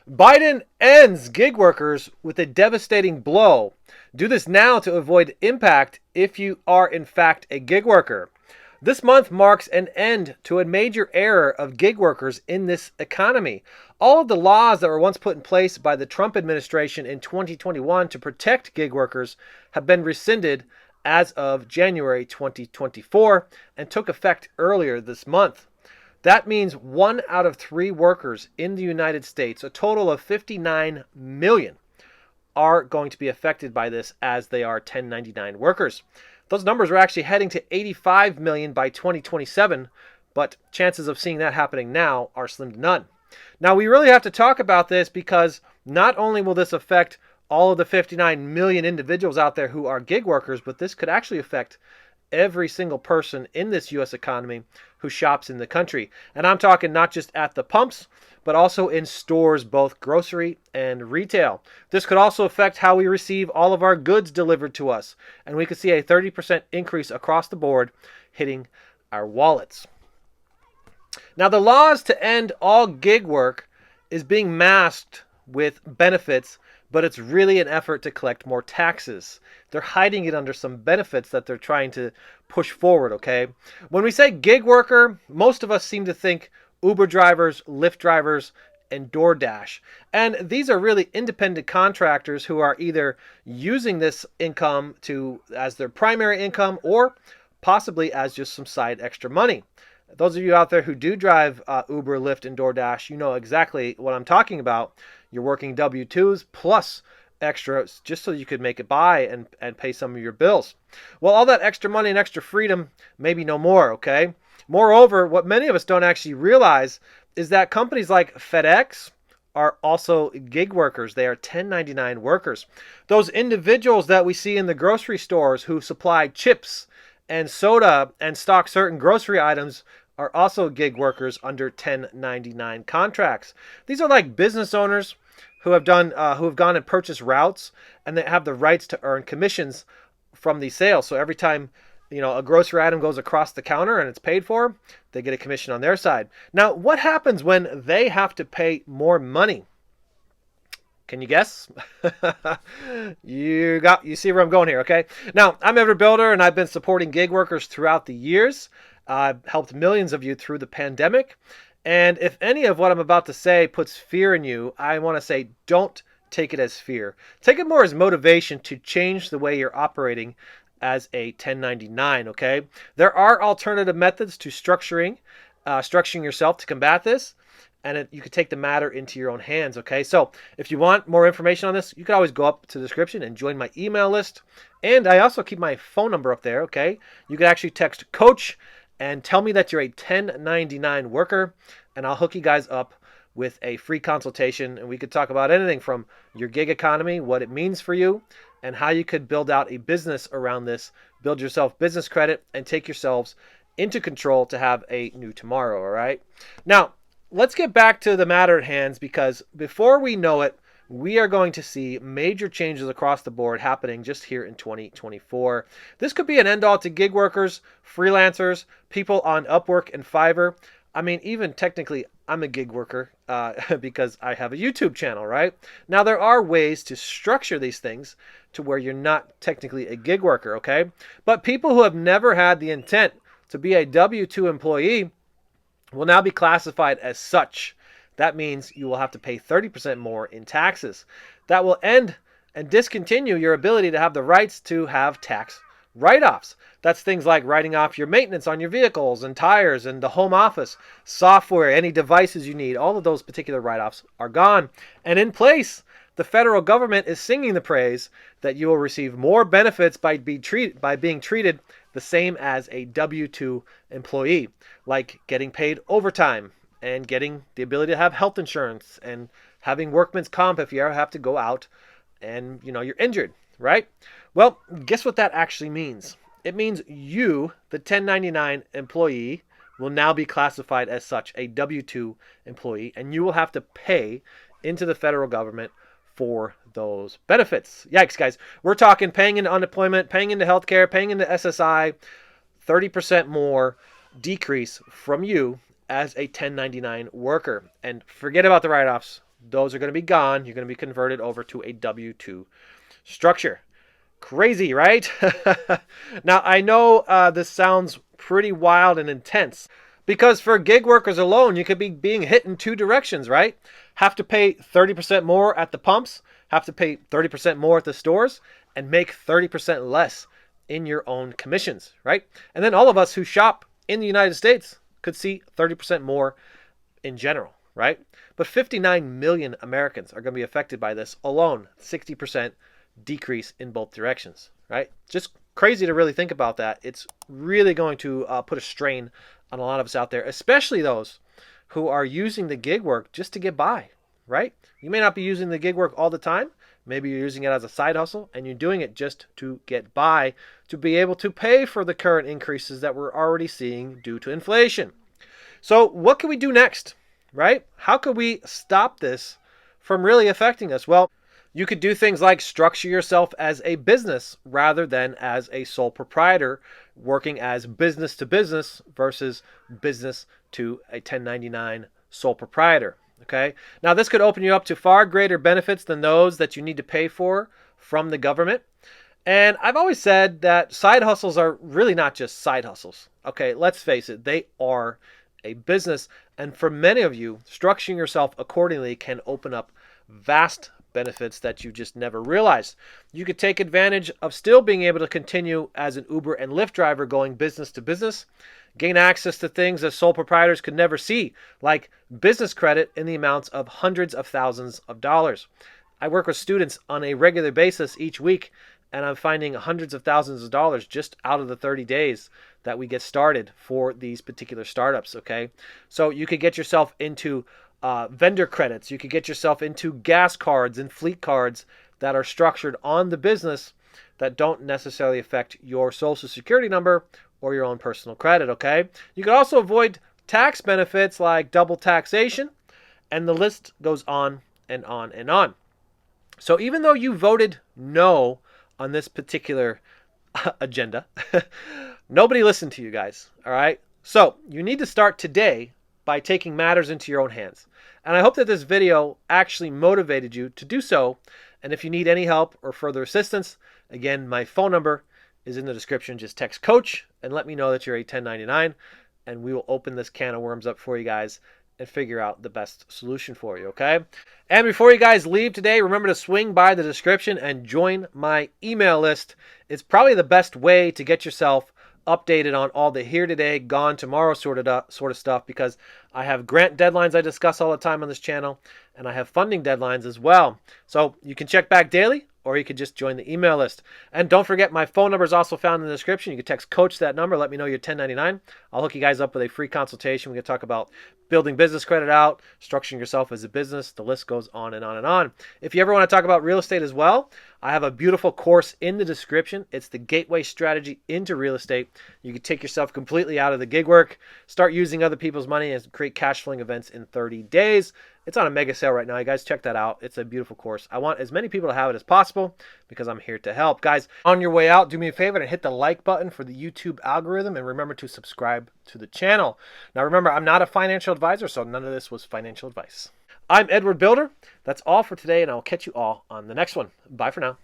Biden ends gig workers with a devastating blow. Do this now to avoid impact if you are in fact a gig worker. This month marks an end to a major era of gig workers in this economy. All of the laws that were once put in place by the Trump administration in 2021 to protect gig workers have been rescinded as of January 2024 and took effect earlier this month. That means 1 out of 3 workers in the United States, a total of 59 million, are going to be affected by this as they are 1099 workers. Those numbers are actually heading to 85 million by 2027, but chances of seeing that happening now are slim to none. Now, we really have to talk about this because not only will this affect all of the 59 million individuals out there who are gig workers, but this could actually affect every single person in this U.S. economy who shops in the country. And I'm talking not just at the pumps, but also in stores, both grocery and retail. This could also affect how we receive all of our goods delivered to us. And we could see a 30% increase across the board hitting our wallets. Now, the laws to end all gig work is being masked with benefits, but it's really an effort to collect more taxes. They're hiding it under some benefits that they're trying to push forward, okay? When we say gig worker, most of us seem to think Uber drivers, Lyft drivers, and DoorDash. And these are really independent contractors who are either using this income as their primary income or possibly as just some side extra money. Those of you out there who do drive Uber, Lyft, and DoorDash, you know exactly what I'm talking about. You're working W-2s plus extras just so you could make it by and pay some of your bills. Well, all that extra money and extra freedom, maybe no more, okay? Moreover, what many of us don't actually realize is that companies like FedEx are also gig workers. They are 1099 workers. Those individuals that we see in the grocery stores who supply chips and soda and stock certain grocery items are also gig workers under 1099 contracts. These are like business owners who have gone and purchased routes, and they have the rights to earn commissions from these sales. So every time a grocery item goes across the counter and it's paid for, they get a commission on their side. Now, what happens when they have to pay more money? Can you guess? You see where I'm going here, okay? Now, I'm Bilder, and I've been supporting gig workers throughout the years. I've helped millions of you through the pandemic. And if any of what I'm about to say puts fear in you, I want to say don't take it as fear. Take it more as motivation to change the way you're operating as a 1099, okay? There are alternative methods to structuring yourself to combat this. And you could take the matter into your own hands, okay? So if you want more information on this, you can always go up to the description and join my email list. And I also keep my phone number up there, okay? You can actually text coach and tell me that you're a 1099 worker, and I'll hook you guys up with a free consultation. And we could talk about anything from your gig economy, what it means for you, and how you could build out a business around this, build yourself business credit, and take yourselves into control to have a new tomorrow, all right? Now, let's get back to the matter at hand, because before we know it, we are going to see major changes across the board happening just here in 2024. This could be an end-all to gig workers, freelancers, people on Upwork and Fiverr. I mean, even technically, I'm a gig worker because I have a YouTube channel, right? Now, there are ways to structure these things to where you're not technically a gig worker, okay? But people who have never had the intent to be a W-2 employee will now be classified as such. That means you will have to pay 30% more in taxes. That will end and discontinue your ability to have the rights to have tax write-offs. That's things like writing off your maintenance on your vehicles and tires and the home office, software, any devices you need. All of those particular write-offs are gone. And in place, the federal government is singing the praise that you will receive more benefits by being treated the same as a W-2 employee, like getting paid overtime and getting the ability to have health insurance and having workman's comp if you ever have to go out and you're injured, right? Well, guess what that actually means? It means you, the 1099 employee, will now be classified as such, a W-2 employee, and you will have to pay into the federal government for those benefits. Yikes, guys. We're talking paying into unemployment, paying into healthcare, paying into SSI, 30% more decrease from you as a 1099 worker. And forget about the write-offs. those are going to be gone. You're going to be converted over to a W-2 structure. Crazy, right? Now, I know this sounds pretty wild and intense, because for gig workers alone, you could be being hit in two directions, right? Have to pay 30% more at the pumps, have to pay 30% more at the stores, and make 30% less in your own commissions, right? And then all of us who shop in the United States could see 30% more in general, right? But 59 million Americans are going to be affected by this alone, 60% decrease in both directions, right? Just crazy to really think about that. It's really going to put a strain on a lot of us out there, especially those who are using the gig work just to get by, right? You may not be using the gig work all the time. Maybe you're using it as a side hustle and you're doing it just to get by, to be able to pay for the current increases that we're already seeing due to inflation. So what can we do next, right? How could we stop this from really affecting us? Well, you could do things like structure yourself as a business rather than as a sole proprietor, working as business to business versus business to a 1099 sole proprietor. Okay. Now, this could open you up to far greater benefits than those that you need to pay for from the government. And I've always said that side hustles are really not just side hustles. Okay. Let's face it. They are a business. And for many of you, structuring yourself accordingly can open up vast benefits that you just never realized. You could take advantage of still being able to continue as an Uber and Lyft driver going business to business, gain access to things that sole proprietors could never see, like business credit in the amounts of hundreds of thousands of dollars. I work with students on a regular basis each week, and I'm finding hundreds of thousands of dollars just out of the 30 days that we get started for these particular startups, okay? So you could get yourself into vendor credits. You could get yourself into gas cards and fleet cards that are structured on the business that don't necessarily affect your social security number or your own personal credit, okay? You could also avoid tax benefits like double taxation, and the list goes on and on and on. So even though you voted no on this particular agenda, nobody listened to you guys, all right? So you need to start today by taking matters into your own hands. And I hope that this video actually motivated you to do so. And if you need any help or further assistance, again, my phone number is in the description. Just text coach and let me know that you're a 1099, and we will open this can of worms up for you guys and figure out the best solution for you, okay? And before you guys leave today, remember to swing by the description and join my email list. It's probably the best way to get yourself updated on all the here today, gone tomorrow sort of stuff, because I have grant deadlines I discuss all the time on this channel, and I have funding deadlines as well. So you can check back daily, or you could just join the email list. And don't forget, my phone number is also found in the description. You can text coach that number. Let me know you're 1099. I'll hook you guys up with a free consultation. We can talk about building business credit out, structuring yourself as a business. The list goes on and on and on. If you ever want to talk about real estate as well, I have a beautiful course in the description. It's the gateway strategy into real estate. You can take yourself completely out of the gig work, start using other people's money, and create cash flowing events in 30 days. It's on a mega sale right now. You guys check that out. It's a beautiful course. I want as many people to have it as possible because I'm here to help. Guys, on your way out, do me a favor and hit the like button for the YouTube algorithm, and remember to subscribe to the channel. Now remember, I'm not a financial advisor, so none of this was financial advice. I'm Edward Bilder. That's all for today, and I'll catch you all on the next one. Bye for now.